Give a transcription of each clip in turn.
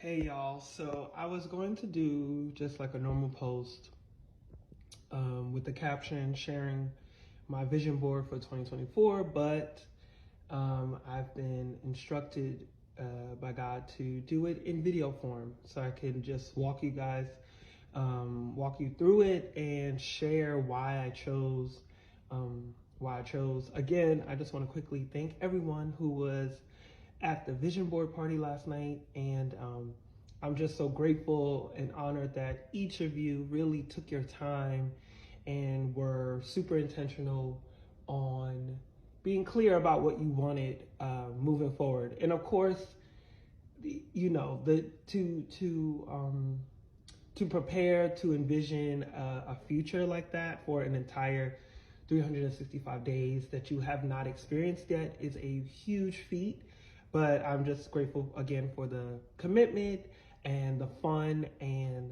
Hey y'all, so I was going to do just like a normal post with the caption sharing my vision board for 2024, but I've been instructed by God to do it in video form so I can just walk you through it and share why I chose. Again, I just want to quickly thank everyone who was at the vision board party last night, and I'm just so grateful and honored that each of you really took your time and were super intentional on being clear about what you wanted moving forward. And of course, you know, to prepare to envision a future like that for an entire 365 days that you have not experienced yet is a huge feat. But I'm just grateful again for the commitment and the fun and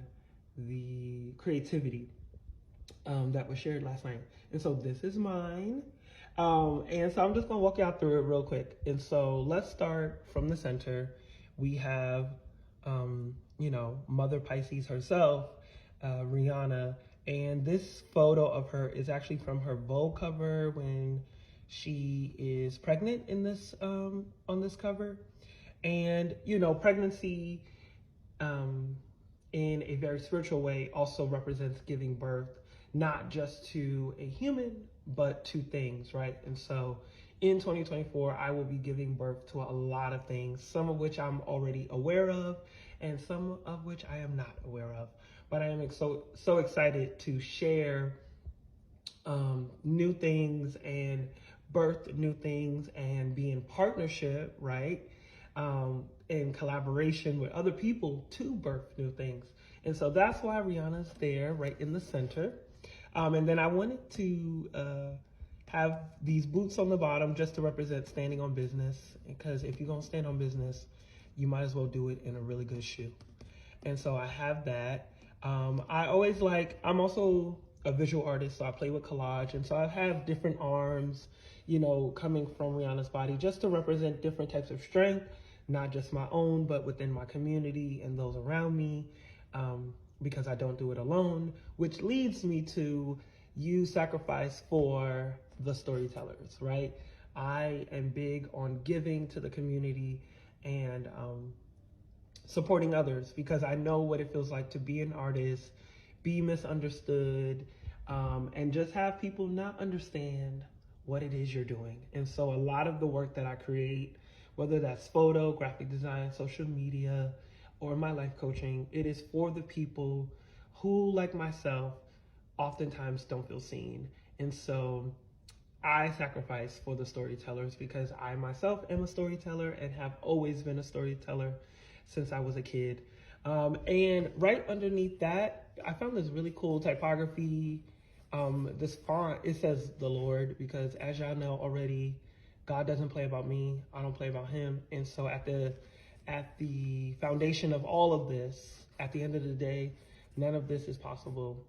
the creativity that was shared last night. And so this is mine. And so I'm just gonna walk y'all through it real quick. And so let's start from the center. We have, Mother Pisces herself, Rihanna. And this photo of her is actually from her Vogue cover when she is pregnant in this on this cover. And pregnancy in a very spiritual way also represents giving birth, not just to a human but to things, right? And so in 2024 I will be giving birth to a lot of things, some of which I'm already aware of and some of which I am not aware of. But I am so excited to share new things and birth new things and be in partnership, right? In collaboration with other people to birth new things. And so that's why Rihanna's there right in the center. And then I wanted to have these boots on the bottom just to represent standing on business, because if you're gonna stand on business, you might as well do it in a really good shoe. And so I have that. I'm also a visual artist, so I play with collage. And so I have different arms, coming from Rihanna's body just to represent different types of strength, not just my own, but within my community and those around me, because I don't do it alone, which leads me to you sacrifice for the storytellers, right? I am big on giving to the community and supporting others, because I know what it feels like to be an artist, be misunderstood, and just have people not understand what it is you're doing. And so a lot of the work that I create, whether that's photo, graphic design, social media, or my life coaching, it is for the people who, like myself, oftentimes don't feel seen. And so I sacrifice for the storytellers because I myself am a storyteller and have always been a storyteller since I was a kid. And right underneath that, I found this really cool typography. This font, it says the Lord, because as y'all know already, God doesn't play about me, I don't play about him. And so at the foundation of all of this, at the end of the day, none of this is possible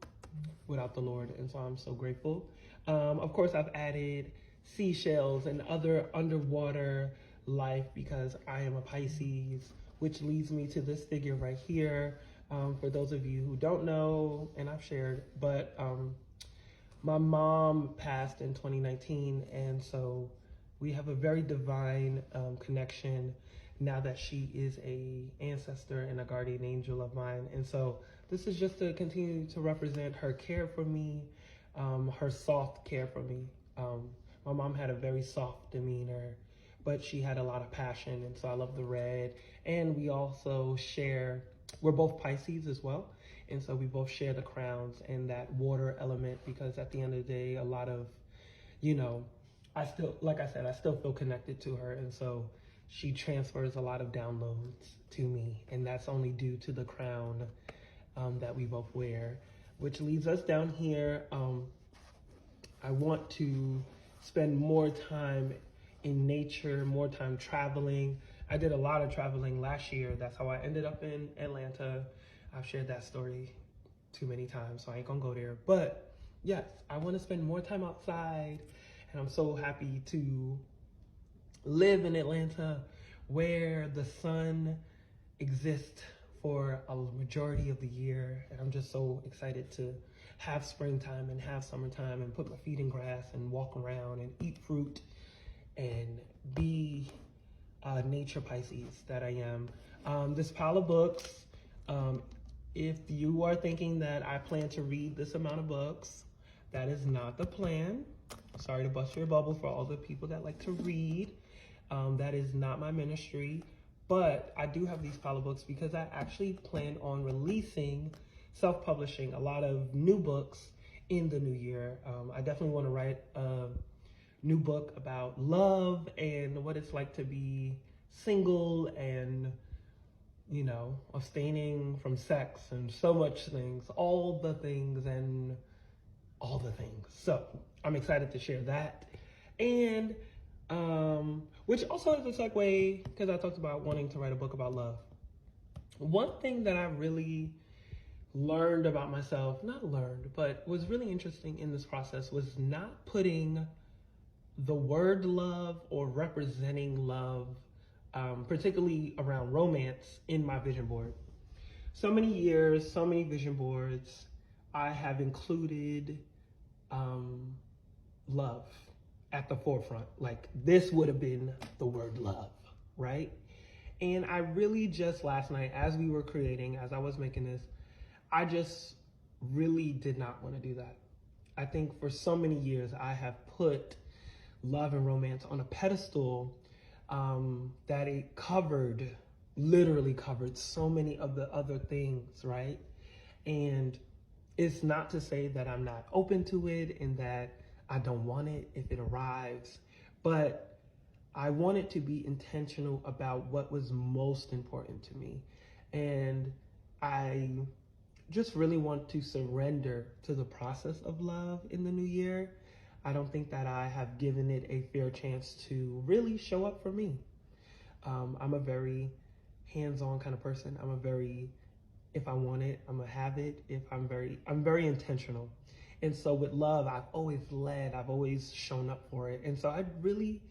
without the Lord. And so I'm so grateful. Of course, I've added seashells and other underwater life because I am a Pisces, which leads me to this figure right here. For those of you who don't know, and I've shared, but my mom passed in 2019, and so we have a very divine connection now that she is a ancestor and a guardian angel of mine. And so this is just to continue to represent her care for me, her soft care for me. My mom had a very soft demeanor, but she had a lot of passion, and so I love the red. And we also we're both Pisces as well, and so we both share the crowns and that water element, because at the end of the day, a lot of, I still, like I said, I still feel connected to her, and so she transfers a lot of downloads to me, and that's only due to the crown that we both wear, which leads us down here. I want to spend more time in nature, more time traveling. I did a lot of traveling last year. That's how I ended up in Atlanta. I've shared that story too many times, so I ain't gonna go there. But yes, I want to spend more time outside, and I'm so happy to live in Atlanta where the sun exist for a majority of the year. And I'm just so excited to have springtime and have summertime and put my feet in grass and walk around and eat fruit and be nature Pisces that I am. This pile of books, if you are thinking that I plan to read this amount of books, that is not the plan. Sorry to bust your bubble for all the people that like to read. That is not my ministry. But I do have these pile of books because I actually plan on releasing, self-publishing a lot of new books in the new year. I definitely want to write a new book about love and what it's like to be single and, you know, abstaining from sex and so much things, all the things and all the things. So I'm excited to share that. And which also is a segue because I talked about wanting to write a book about love. One thing that I really learned about myself, not learned, but was really interesting in this process was not putting the word love or representing love, particularly around romance, in my vision board. So many years, so many vision boards, I have included love at the forefront. Like this would have been the word love, right? And I really just last night, as we were creating, as I was making this, I just really did not want to do that. I think for so many years, I have put love and romance on a pedestal that it literally covered so many of the other things, right? And it's not to say that I'm not open to it and that I don't want it if it arrives, but I wanted to be intentional about what was most important to me. And I just really want to surrender to the process of love in the new year. I don't think that I have given it a fair chance to really show up for me. I'm a very hands-on kind of person. If I want it, I'm gonna have it. I'm very intentional. And so with love, I've always shown up for it. And so I really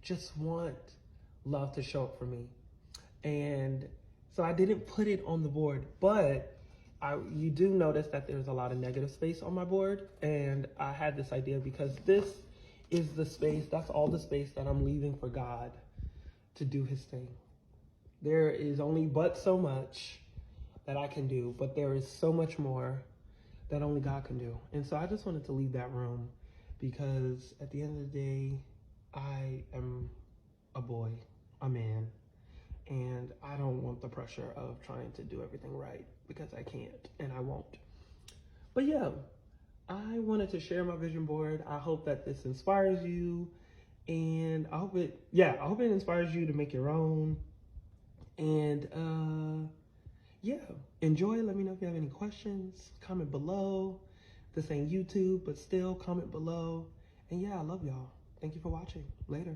just want love to show up for me. And so I didn't put it on the board, but you do notice that there's a lot of negative space on my board. And I had this idea because this is the space, that's all the space that I'm leaving for God to do his thing. There is only but so much that I can do, but there is so much more that only God can do. And so I just wanted to leave that room because at the end of the day, I am a boy, a man, and I don't want the pressure of trying to do everything right because I can't and I won't. But yeah, I wanted to share my vision board. I hope that this inspires you, and I hope it inspires you to make your own. And yeah, enjoy. Let me know if you have any questions. Comment below. This ain't YouTube, but still comment below. And yeah, I love y'all. Thank you for watching. Later.